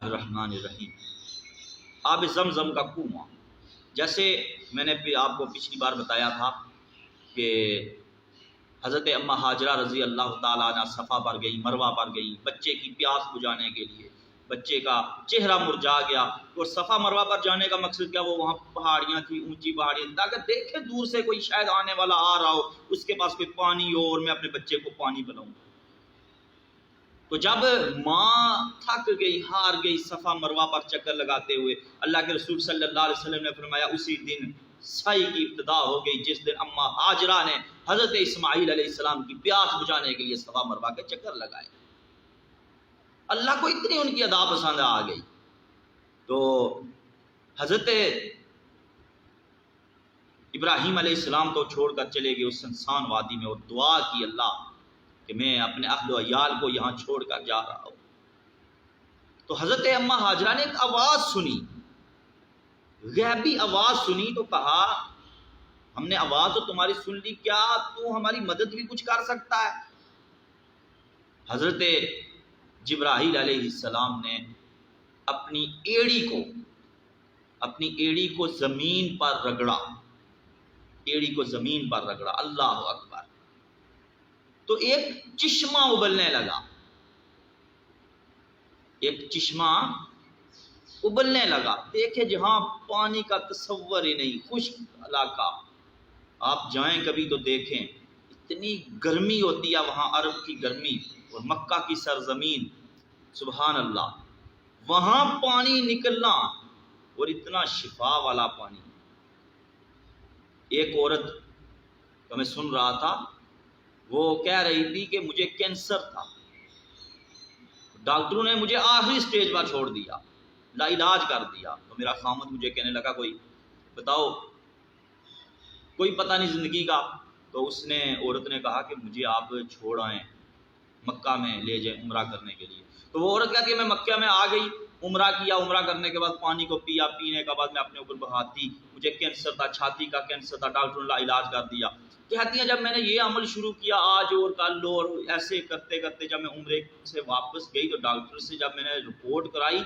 الرحمن الرحیم۔ آب زمزم کا کنواں، جیسے میں نے آپ کو پچھلی بار بتایا تھا کہ حضرت اماں ہاجرہ رضی اللہ تعالیٰ عنہ صفا پر گئی، مروہ پر گئی بچے کی پیاس بجھانے کے لیے۔ بچے کا چہرہ مرجھا گیا اور صفا مروہ پر جانے کا مقصد کیا، وہ وہاں پہاڑیاں تھیں، اونچی پہاڑیاں، تاکہ دیکھے دور سے کوئی شاید آنے والا آ رہا ہو، اس کے پاس کوئی پانی ہو اور میں اپنے بچے کو پانی پلاؤں۔ تو جب ماں تھک گئی، ہار گئی صفا مروہ پر چکر لگاتے ہوئے، اللہ کے رسول صلی اللہ علیہ وسلم نے فرمایا اسی دن سعی کی ابتدا ہو گئی جس دن اماں ہاجرہ نے حضرت اسماعیل علیہ السلام کی پیاس بجھانے کے لیے صفا مروہ کے چکر لگائے۔ اللہ کو اتنی ان کی ادا پسند آ گئی تو حضرت ابراہیم علیہ السلام کو چھوڑ کر چلے گئے اس سنسان وادی میں، اور دعا کی اللہ کہ میں اپنے اہل و عیال کو یہاں چھوڑ کر جا رہا ہوں۔ تو حضرت اماں ہاجرہ نے ایک آواز سنی، غیبی آواز سنی، تو کہا ہم نے آواز تو تمہاری سن لی، کیا تو ہماری مدد بھی کچھ کر سکتا ہے؟ حضرت جبرائیل علیہ السلام نے اپنی ایڑی کو زمین پر رگڑا، ایڑی کو زمین پر رگڑا، اللہ اکبر، تو ایک چشمہ ابلنے لگا، ایک چشمہ ابلنے لگا۔ دیکھے جہاں پانی کا تصور ہی نہیں، خشک علاقہ، آپ جائیں کبھی تو دیکھیں، اتنی گرمی ہوتی ہے وہاں، عرب کی گرمی اور مکہ کی سرزمین، سبحان اللہ، وہاں پانی نکلنا اور اتنا شفا والا پانی۔ ایک عورت کو میں سن رہا تھا، وہ کہہ رہی تھی کہ مجھے کینسر تھا، ڈاکٹروں نے مجھے آخری سٹیج پر چھوڑ دیا، لا علاج کر دیا۔ تو میرا خامد مجھے کہنے لگا کوئی بتاؤ، کوئی پتہ نہیں زندگی کا۔ تو اس نے عورت نے کہا کہ مجھے آپ چھوڑ آئیں، مکہ میں لے جائیں عمرہ کرنے کے لیے۔ تو وہ عورت کہتی ہے میں مکہ میں آ گئی، عمرہ کیا، عمرہ کرنے کے بعد پانی کو پیا، پینے کے بعد میں اپنے اوپر بہاتی، مجھے کینسر تھا، چھاتی کا کینسر تھا، ڈاکٹروں نے لا علاج کر دیا۔ کہتی ہیں جب میں نے یہ عمل شروع کیا آج اور کل اور ایسے کرتے کرتے جب میں عمرے سے واپس گئی تو ڈاکٹر سے جب میں نے رپورٹ کرائی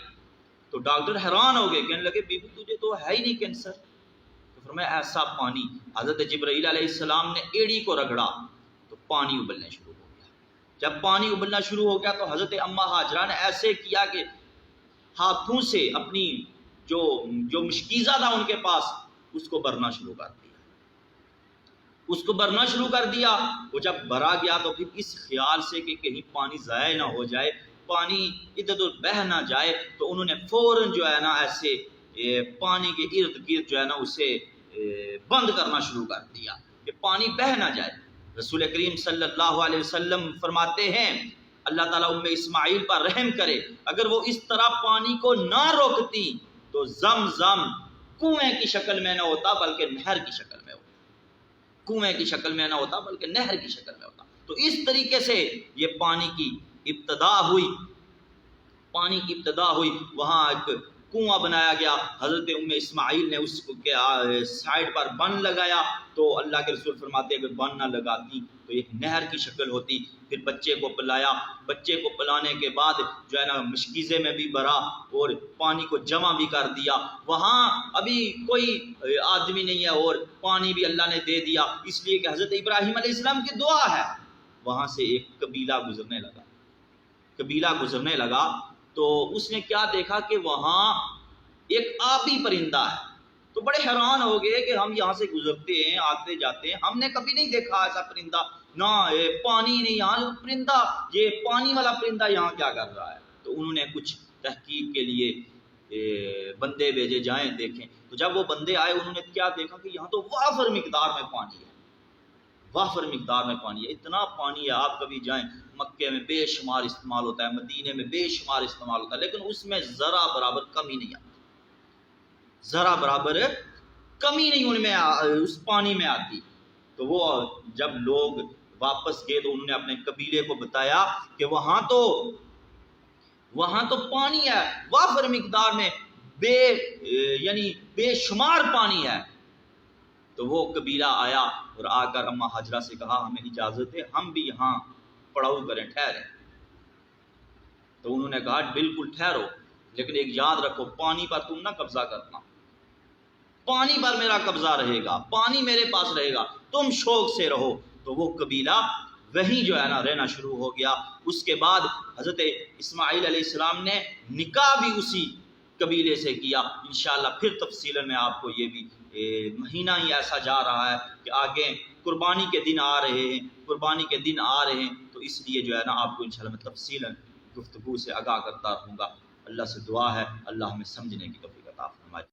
تو ڈاکٹر حیران ہو گئے، کہنے لگے بی بی تجھے تو ہے ہی نہیں کینسر۔ تو فرمایا ایسا پانی، حضرت جبرائیل علیہ السلام نے ایڑی کو رگڑا تو پانی ابلنے شروع ہو گیا۔ جب پانی ابلنا شروع ہو گیا تو حضرت اماں ہاجرہ نے ایسے کیا کہ ہاتھوں سے اپنی جو مشکیزہ تھا ان کے پاس اس کو بھرنا شروع کر دیا، اس کو بھرنا شروع کر دیا۔ وہ جب بھرا گیا تو پھر اس خیال سے کہ کہیں پانی ضائع نہ ہو جائے، پانی ادھر ادھر بہہ نہ جائے، تو انہوں نے فوراً جو ہے نا ایسے پانی کے ارد گرد جو ہے نا اسے بند کرنا شروع کر دیا کہ پانی بہہ نہ جائے۔ رسول کریم صلی اللہ علیہ وسلم فرماتے ہیں اللہ تعالیٰ ام اسماعیل پر رحم کرے، اگر وہ اس طرح پانی کو نہ روکتی تو زمزم کنویں کی شکل میں نہ ہوتا بلکہ نہر کی شکل میں ہوتا، کنویں کی شکل میں نہ ہوتا بلکہ نہر کی شکل میں ہوتا۔ تو اس طریقے سے یہ پانی کی ابتدا ہوئی، پانی کی ابتدا ہوئی، وہاں ایک کنواں بنایا گیا، حضرت ام اسماعیل نے اس کے سائڈ پر بن لگایا، تو اللہ کے رسول فرماتے ہیں اگر بن نہ لگاتی تو ایک نہر کی شکل ہوتی۔ پھر بچے کو پلایا، بچے کو پلانے کے بعد جو ہے نا مشکیزے میں بھی بھرا اور پانی کو جمع بھی کر دیا۔ وہاں ابھی کوئی آدمی نہیں ہے اور پانی بھی اللہ نے دے دیا، اس لیے کہ حضرت ابراہیم علیہ السلام کی دعا ہے۔ وہاں سے ایک قبیلہ گزرنے لگا تو اس نے کیا دیکھا کہ وہاں ایک آبی پرندہ ہے، تو بڑے حیران ہو گئے کہ ہم یہاں سے گزرتے ہیں آتے جاتے ہیں، ہم نے کبھی نہیں دیکھا ایسا پرندہ، نہ پانی نہیں، یہاں پرندہ، یہ پانی والا پرندہ یہاں کیا کر رہا ہے؟ تو انہوں نے کچھ تحقیق کے لیے بندے بھیجے جائیں دیکھیں۔ تو جب وہ بندے آئے انہوں نے کیا دیکھا کہ یہاں تو وافر مقدار میں پانی ہے، وافر مقدار میں پانی ہے، اتنا پانی ہے آپ کبھی جائیں، مکے میں بے شمار استعمال ہوتا ہے، مدینے میں بے شمار استعمال ہوتا ہے، لیکن اس میں ذرا برابر کمی نہیں آتی، ذرا برابر کمی نہیں ان میں اس پانی میں آتی۔ تو وہ جب لوگ واپس گئے تو انہوں نے اپنے قبیلے کو بتایا کہ وہاں تو پانی ہے وافر مقدار میں، بے شمار پانی ہے۔ تو وہ قبیلہ آیا اور آ کر اماں ہاجرہ سے کہا ہمیں اجازت ہے ہم بھی یہاں پڑاؤ کریں، ٹھہریں۔ تو انہوں نے کہا بالکل ٹھہرو۔ لیکن ایک یاد رکھو، پانی پر تم نہ قبضہ کرنا، پانی پر میرا قبضہ رہے گا، پانی میرے پاس رہے گا، تم شوق سے رہو۔ تو وہ قبیلہ وہیں جو ہے نا رہنا شروع ہو گیا۔ اس کے بعد حضرت اسماعیل علیہ السلام نے نکاح بھی اسی قبیلے سے کیا۔ انشاءاللہ پھر تفصیل میں آپ کو یہ بھی مہینہ ہی ایسا جا رہا ہے کہ آگے قربانی کے دن آ رہے ہیں، قربانی کے دن آ رہے ہیں، تو اس لیے جو ہے نا آپ کو انشاءاللہ میں تفصیل گفتگو سے آگاہ کرتا رہوں گا۔ اللہ سے دعا ہے اللہ ہمیں سمجھنے کی توفیق